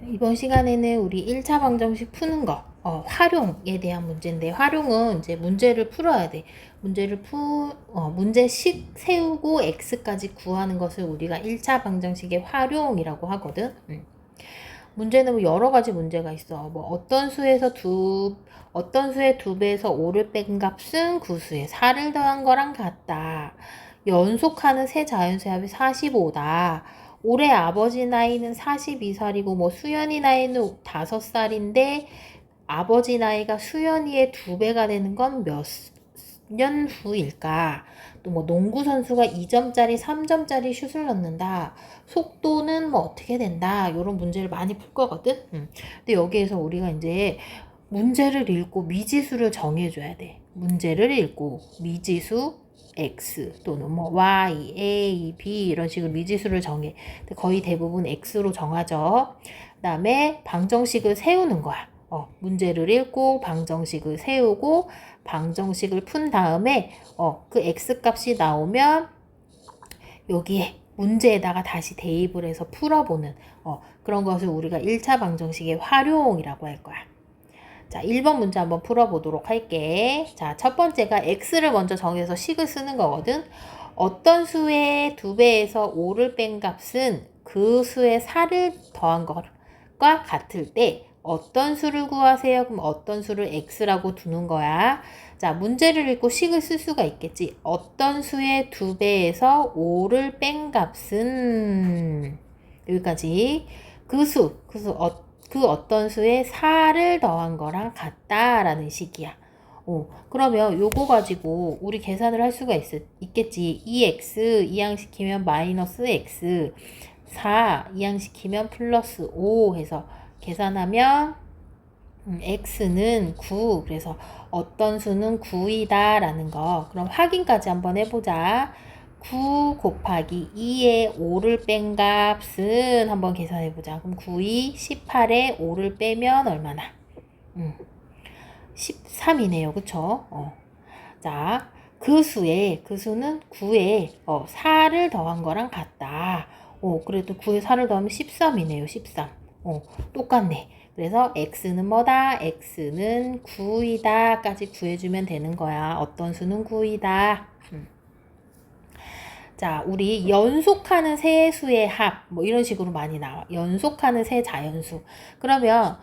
이번 시간에는 우리 1차 방정식 푸는 거, 활용에 대한 문제인데, 활용은 이제 문제를 풀어야 돼. 문제식 세우고 x까지 구하는 것을 우리가 1차 방정식의 활용이라고 하거든. 문제는 뭐 여러 가지 문제가 있어. 뭐 어떤 수의 2배에서 5를 뺀 값은 그 수에 4를 더한 거랑 같다. 연속하는 세 자연수의 합이 45다. 올해 아버지 나이는 42살이고 뭐 수연이 나이는 5살인데 아버지 나이가 수연이의 2배가 되는 건 몇 년 후일까? 또 뭐 농구 선수가 2점짜리 3점짜리 슛을 넣는다. 속도는 뭐 어떻게 된다. 이런 문제를 많이 풀 거거든. 근데 여기에서 우리가 이제 문제를 읽고 미지수를 정해줘야 돼. 문제를 읽고 미지수 x 또는 뭐 y, a, b 이런 식으로 미지수를 정해. 거의 대부분 x로 정하죠. 그 다음에 방정식을 세우는 거야. 문제를 읽고 방정식을 세우고 방정식을 푼 다음에 그 x값이 나오면 여기에 문제에다가 다시 대입을 해서 풀어보는 그런 것을 우리가 1차 방정식의 활용이라고 할 거야. 자, 1번 문제 한번 풀어보도록 할게. 자, 첫 번째가 x를 먼저 정해서 식을 쓰는 거거든. 어떤 수의 2배에서 5를 뺀 값은 그 수의 4를 더한 것과 같을 때 어떤 수를 구하세요? 그럼 어떤 수를 x라고 두는 거야. 자, 문제를 읽고 식을 쓸 수가 있겠지. 어떤 수의 2배에서 5를 뺀 값은 여기까지 그 어떤 수에 4를 더한 거랑 같다라는 식이야. 그러면 요거 가지고 우리 계산을 할 수가 있겠지. 2x 이항시키면 마이너스 x 4 이항시키면 플러스 5 해서 계산하면 x는 9 그래서 어떤 수는 9이다 라는 거. 그럼 확인까지 한번 해보자. 9 곱하기 2에 5를 뺀 값은 한번 계산해보자. 그럼 9이 18에 5를 빼면 얼마나? 13이네요. 그쵸? 자, 그 수는 9에 4를 더한 거랑 같다. 그래도 9에 4를 더하면 13이네요. 13. 똑같네. 그래서 x는 뭐다? x는 9이다 까지 구해주면 되는 거야. 어떤 수는 9이다. 자, 우리 연속하는 세 수의 합, 뭐 이런 식으로 많이 나와. 연속하는 세 자연수. 그러면,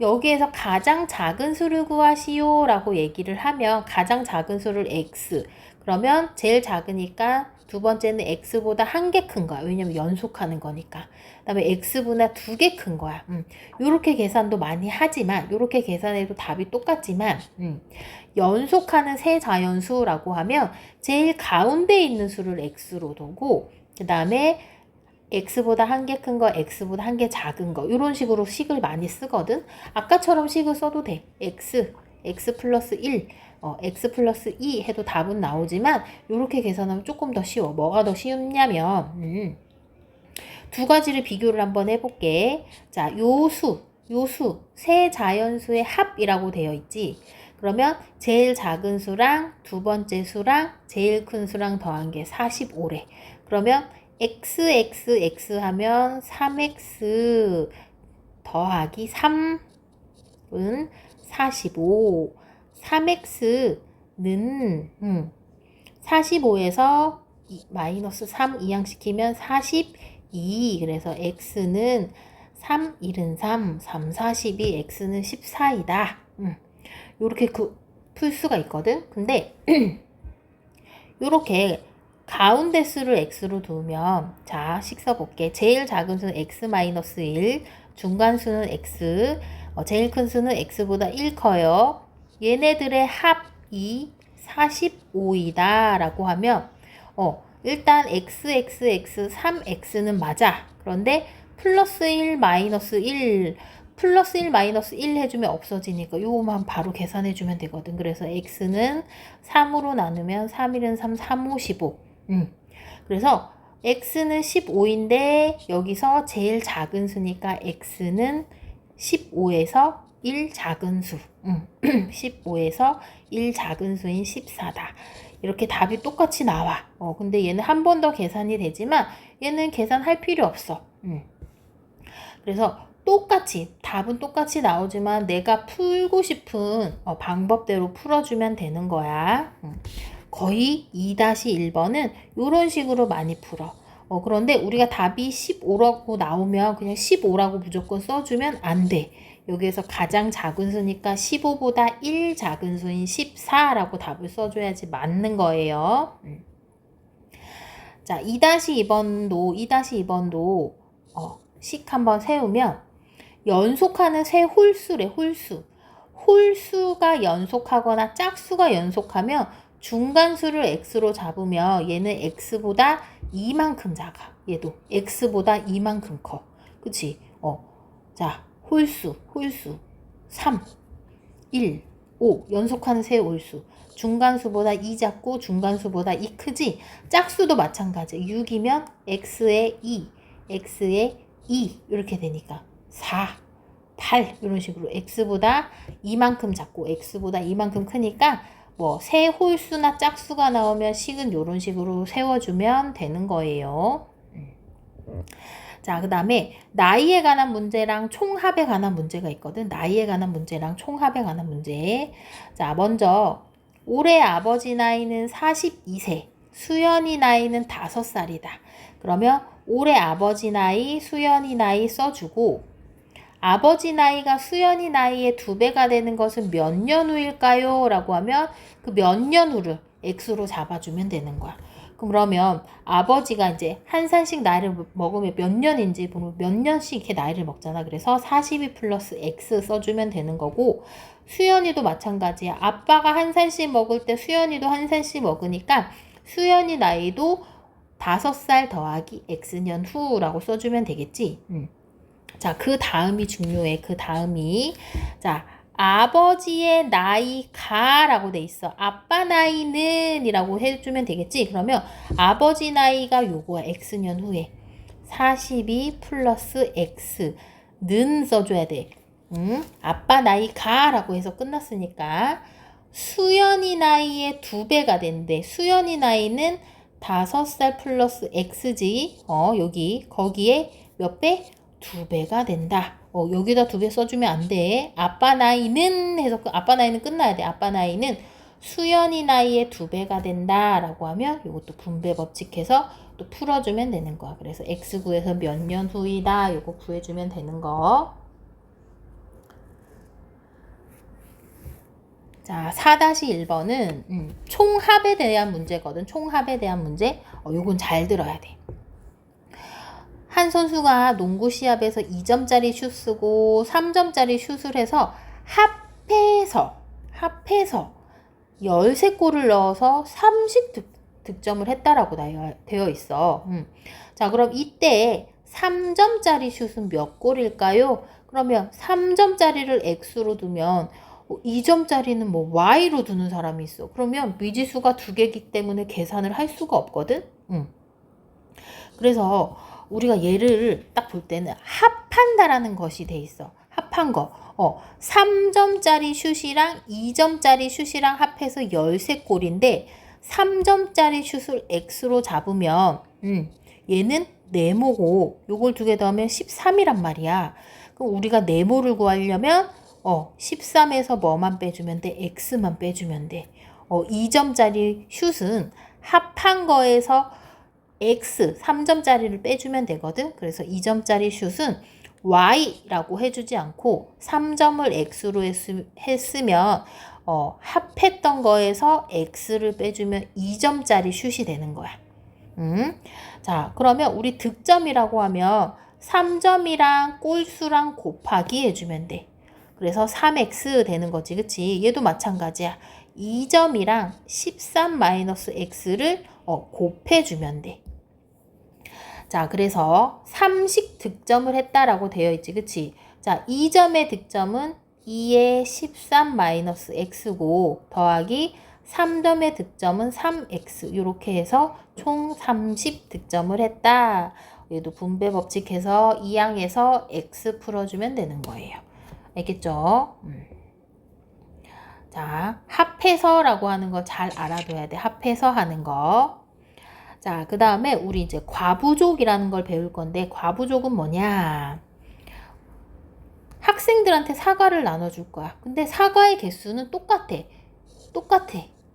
여기에서 가장 작은 수를 구하시오 라고 얘기를 하면 가장 작은 수를 x. 그러면 제일 작으니까 두 번째는 x보다 한 개 큰 거야. 왜냐면 연속하는 거니까. 그 다음에 x보다 2개 큰 거야. 요렇게 계산도 많이 하지만 요렇게 계산해도 답이 똑같지만 연속하는 세 자연수라고 하면 제일 가운데 있는 수를 x로 두고 그 다음에 x보다 한 개 큰 거, x보다 한 개 작은 거 이런 식으로 식을 많이 쓰거든. 아까처럼 식을 써도 돼. x 플러스 1, x 플러스 2 해도 답은 나오지만 이렇게 계산하면 조금 더 쉬워. 뭐가 더 쉽냐면 두 가지를 비교를 한번 해볼게. 자, 요수 세 자연수의 합이라고 되어 있지. 그러면 제일 작은 수랑 두 번째 수랑 제일 큰 수랑 더한 게 45래. 그러면 x 하면 3x 더하기 3은 45. 3x는 45에서 마이너스 3 이항시키면 42. 그래서 x는 3, 1은 3, 3, 42, x는 14이다. 요렇게 풀 수가 있거든. 근데 요렇게 가운데 수를 x로 두면 자, 식 써볼게. 제일 작은 수는 x-1, 중간 수는 x, 제일 큰 수는 x보다 1 커요. 얘네들의 합이 45이다 라고 하면 일단 x, 3x는 맞아. 그런데 플러스 1, 마이너스 1 플러스 1, 마이너스 1 해주면 없어지니까 요거만 바로 계산해주면 되거든. 그래서 x는 3으로 나누면 3, 1은 3, 3, 5, 15. 그래서 x는 15인데 여기서 제일 작은 수니까 x는 15에서 1 작은 수. 15에서 1 작은 수인 14다. 이렇게 답이 똑같이 나와. 근데 얘는 한 번 더 계산이 되지만 얘는 계산할 필요 없어. 그래서 똑같이 답은 똑같이 나오지만 내가 풀고 싶은 방법대로 풀어주면 되는 거야. 거의 2-1번은 이런 식으로 많이 풀어. 그런데 우리가 답이 15라고 나오면 그냥 15라고 무조건 써주면 안 돼. 여기에서 가장 작은 수니까 15보다 1 작은 수인 14라고 답을 써줘야지 맞는 거예요. 자, 2-2번도 식 한번 세우면 연속하는 세 홀수래, 홀수. 홀수가 연속하거나 짝수가 연속하면 중간수를 x로 잡으면 얘는 x보다 이만큼 작아. 얘도 x보다 이만큼 커. 그치? 자, 홀수 3, 1, 5 연속하는 세 홀수. 중간수보다 2 작고 중간수보다 2 크지? 짝수도 마찬가지. 6이면 x에 2, x에 2 이렇게 되니까 4, 8 이런 식으로 x보다 이만큼 작고 x보다 이만큼 크니까 뭐 세 홀수나 짝수가 나오면 식은 이런 식으로 세워주면 되는 거예요. 자, 그 다음에 나이에 관한 문제랑 총합에 관한 문제가 있거든. 나이에 관한 문제랑 총합에 관한 문제. 자, 먼저 올해 아버지 나이는 42세, 수연이 나이는 5살이다. 그러면 올해 아버지 나이, 수연이 나이 써주고 아버지 나이가 수연이 나이의 2배가 되는 것은 몇 년 후일까요? 라고 하면 그 몇 년 후를 x로 잡아주면 되는 거야. 그러면 아버지가 이제 한 살씩 나이를 먹으면 몇 년인지 보면 몇 년씩 이렇게 나이를 먹잖아. 그래서 42 플러스 x 써주면 되는 거고 수연이도 마찬가지야. 아빠가 한 살씩 먹을 때 수연이도 한 살씩 먹으니까 수연이 나이도 5살 더하기 x년 후라고 써주면 되겠지. 자, 그 다음이 중요해. 그 다음이 자, 아버지의 나이가 라고 돼 있어. 아빠 나이는 이라고 해주면 되겠지. 그러면 아버지 나이가 요거야. x년 후에 42 플러스 x는 써줘야 돼. 아빠 나이가 라고 해서 끝났으니까 수연이 나이의 2배가 된대. 수연이 나이는 5살 플러스 x지. 여기 거기에 몇 배? 2배가 된다. 여기다 2배 써주면 안 돼. 아빠 나이는 해서 아빠 나이는 끝나야 돼. 아빠 나이는 수연이 나이의 2배가 된다 라고 하면 이것도 분배 법칙해서 또 풀어주면 되는 거야. 그래서 x 구해서 몇 년 후이다 이거 구해주면 되는 거. 자, 4-1번은 총합에 대한 문제거든. 총합에 대한 문제. 요건 잘 들어야 돼. 한 선수가 농구 시합에서 2점짜리 슛 쓰고 3점짜리 슛을 해서 합해서 13골을 넣어서 30득점을 했다라고 되어 있어. 자, 그럼 이때 3점짜리 슛은 몇 골일까요? 그러면 3점짜리를 x로 두면 2점짜리는 뭐 y로 두는 사람이 있어. 그러면 미지수가 2개이기 때문에 계산을 할 수가 없거든. 그래서 우리가 얘를 딱 볼 때는 합한다라는 것이 돼 있어. 합한 거. 3점짜리 슛이랑 2점짜리 슛이랑 합해서 13골인데 3점짜리 슛을 x로 잡으면 얘는 네모고 요걸 2개 더하면 13이란 말이야. 그럼 우리가 네모를 구하려면 13에서 뭐만 빼주면 돼? x만 빼주면 돼. 2점짜리 슛은 합한 거에서 x 3점짜리를 빼주면 되거든. 그래서 2점짜리 슛은 y라고 해주지 않고 3점을 x로 했으면 합했던 거에서 x를 빼주면 2점짜리 슛이 되는 거야. 자, 그러면 우리 득점이라고 하면 3점이랑 골수랑 곱하기 해주면 돼. 그래서 3x 되는 거지. 그치? 얘도 마찬가지야. 2점이랑 13-x를 곱해주면 돼. 자, 그래서 3식 득점을 했다라고 되어 있지. 그치? 자, 2점의 득점은 2의 13-x고 더하기 3점의 득점은 3x 이렇게 해서 총 30 득점을 했다. 얘도 분배 법칙해서 2항에서 x 풀어주면 되는 거예요. 알겠죠? 자, 합해서라고 하는 거 잘 알아둬야 돼. 합해서 하는 거. 자, 그 다음에 우리 이제 과부족이라는 걸 배울 건데 과부족은 뭐냐? 학생들한테 사과를 나눠줄 거야. 근데 사과의 개수는 똑같아.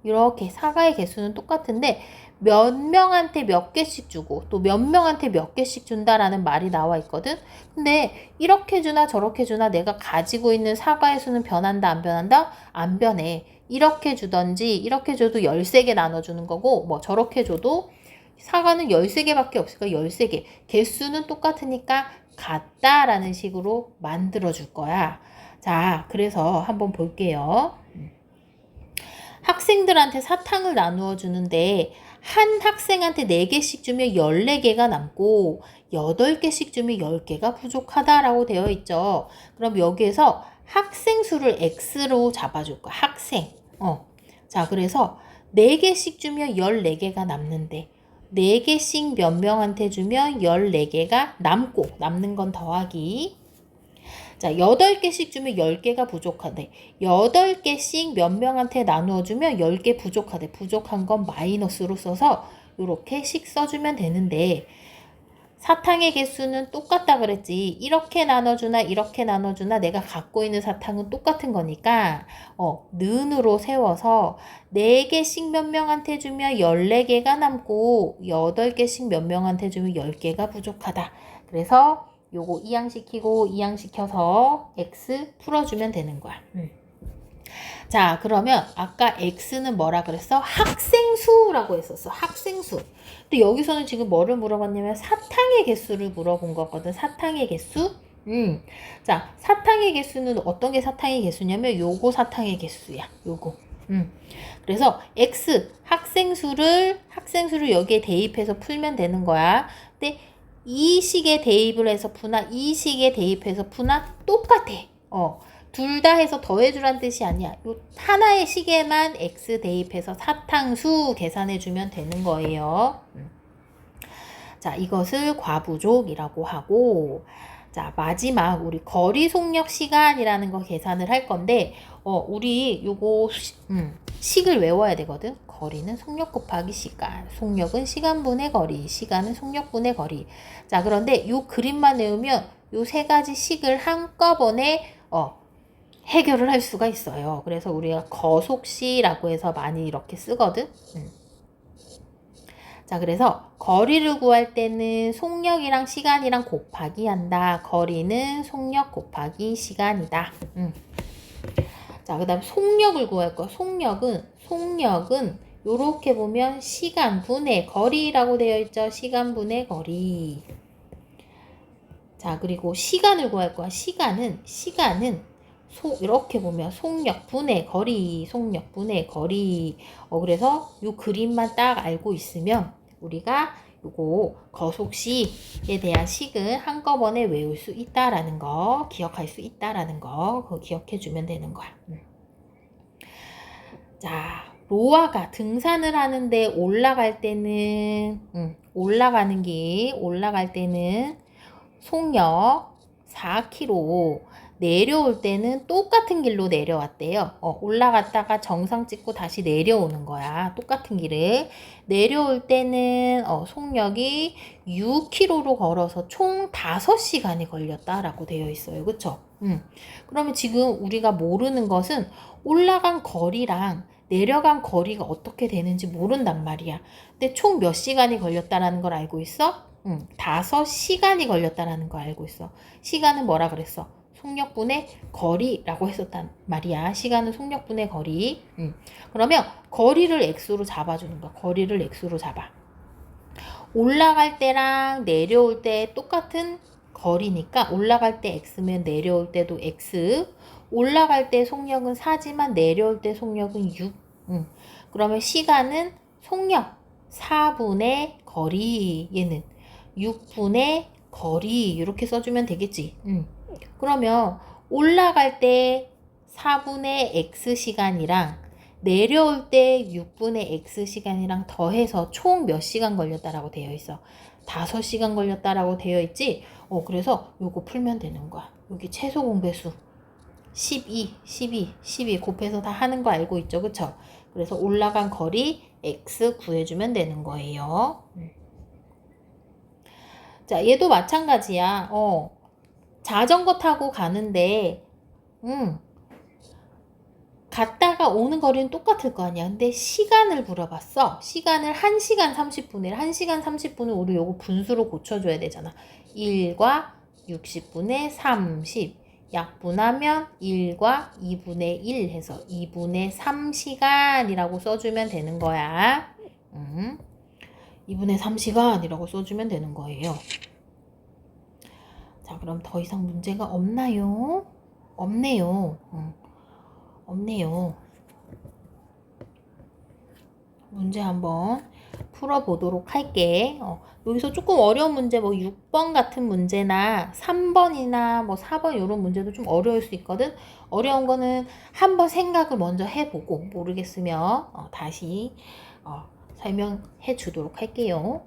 이렇게 사과의 개수는 똑같은데 몇 명한테 몇 개씩 주고 또 몇 명한테 몇 개씩 준다라는 말이 나와 있거든. 근데 이렇게 주나 저렇게 주나 내가 가지고 있는 사과의 수는 변한다 안 변한다? 안 변해. 이렇게 주던지 이렇게 줘도 13개 나눠주는 거고 뭐 저렇게 줘도 사과는 13개밖에 없으니까 13개. 개수는 똑같으니까 같다라는 식으로 만들어 줄 거야. 자, 그래서 한번 볼게요. 학생들한테 사탕을 나누어 주는데 한 학생한테 4개씩 주면 14개가 남고 8개씩 주면 10개가 부족하다라고 되어 있죠. 그럼 여기에서 학생 수를 x로 잡아줄 거야. 학생. 자, 그래서 4개씩 주면 14개가 남는데 4개씩 몇 명한테 주면 14개가 남는 건 더하기. 자, 8개씩 주면 10개가 부족하대. 8개씩 몇 명한테 나누어 주면 10개 부족하대. 부족한 건 마이너스로 써서 이렇게 씩 써주면 되는데 사탕의 개수는 똑같다 그랬지. 이렇게 나눠주나 이렇게 나눠주나 내가 갖고 있는 사탕은 똑같은 거니까 는으로 세워서 4개씩 몇 명한테 주면 14개가 남고 8개씩 몇 명한테 주면 10개가 부족하다. 그래서 요거 이항시키고 이항시켜서 x 풀어주면 되는 거야. 자, 그러면 아까 x는 뭐라 그랬어? 학생수라고 했었어. 학생수. 근데 여기서는 지금 뭐를 물어봤냐면 사탕의 개수를 물어본 거거든. 사탕의 개수. 자, 사탕의 개수는 어떤 게 사탕의 개수냐면 요거 사탕의 개수야. 요거. 그래서 x 학생수를 여기에 대입해서 풀면 되는 거야. 근데 이 식에 대입을 해서 푸나 이 식에 대입해서 푸나 똑같아. 둘 다 해서 더해주란 뜻이 아니야. 요 하나의 식에만 x 대입해서 사탕수 계산해주면 되는 거예요. 자, 이것을 과부족이라고 하고, 자, 마지막 우리 거리 속력 시간이라는 거 계산을 할 건데, 우리 요거 식을 외워야 되거든. 거리는 속력 곱하기 시간, 속력은 시간분의 거리, 시간은 속력분의 거리. 자, 그런데 요 그림만 외우면 요 세 가지 식을 한꺼번에 해결을 할 수가 있어요. 그래서 우리가 거속시라고 해서 많이 이렇게 쓰거든. 자, 그래서 거리를 구할 때는 속력이랑 시간이랑 곱하기 한다. 거리는 속력 곱하기 시간이다. 자, 그 다음 속력을 구할 거야. 속력은 요렇게 보면 시간 분의 거리라고 되어 있죠. 시간 분의 거리. 자, 그리고 시간을 구할 거야. 시간은 이렇게 보면 속력 분의 거리, 그래서 요 그림만 딱 알고 있으면 우리가 요거 거속시에 대한 식은 한꺼번에 외울 수 있다라는 거, 기억할 수 있다라는 거, 그거 기억해 주면 되는 거야. 자, 로아가 등산을 하는데 올라갈 때는 속력 4km, 내려올 때는 똑같은 길로 내려왔대요. 올라갔다가 정상 찍고 다시 내려오는 거야. 똑같은 길을. 내려올 때는 속력이 6km로 걸어서 총 5시간이 걸렸다라고 되어 있어요. 그쵸? 그러면 지금 우리가 모르는 것은 올라간 거리랑 내려간 거리가 어떻게 되는지 모른단 말이야. 근데 총 몇 시간이 걸렸다라는 걸 알고 있어? 5시간이 걸렸다라는 거 알고 있어. 시간은 뭐라 그랬어? 속력분의 거리라고 했었단 말이야. 시간은 속력분의 거리. 그러면 거리를 x로 잡아주는 거야. 거리를 x로 잡아. 올라갈 때랑 내려올 때 똑같은 거리니까 올라갈 때 x면 내려올 때도 x. 올라갈 때 속력은 4지만 내려올 때 속력은 6. 그러면 시간은 속력 4분의 거리. 얘는 6분의 거리. 이렇게 써주면 되겠지. 그러면 올라갈 때 4분의 x시간이랑 내려올 때 6분의 x시간이랑 더해서 총 몇 시간 걸렸다라고 되어 있어? 5시간 걸렸다라고 되어 있지? 그래서 요거 풀면 되는 거야. 여기 최소 공배수 12 곱해서 다 하는 거 알고 있죠? 그쵸? 그래서 올라간 거리 x 구해주면 되는 거예요. 자, 얘도 마찬가지야. 자전거 타고 가는데, 갔다가 오는 거리는 똑같을 거 아니야. 근데 시간을 물어봤어. 시간을 1시간 30분에 1시간 30분을 우리 요거 분수로 고쳐줘야 되잖아. 1과 60분의 30. 약분하면 1과 2분의 1 해서 2분의 3시간이라고 써주면 되는 거야. 2분의 3시간이라고 써주면 되는 거예요. 자, 그럼 더 이상 문제가 없나요? 없네요. 없네요. 문제 한번 풀어보도록 할게. 여기서 조금 어려운 문제, 뭐 6번 같은 문제나 3번이나 뭐 4번 이런 문제도 좀 어려울 수 있거든. 어려운 거는 한번 생각을 먼저 해보고 모르겠으면 다시 설명해 주도록 할게요.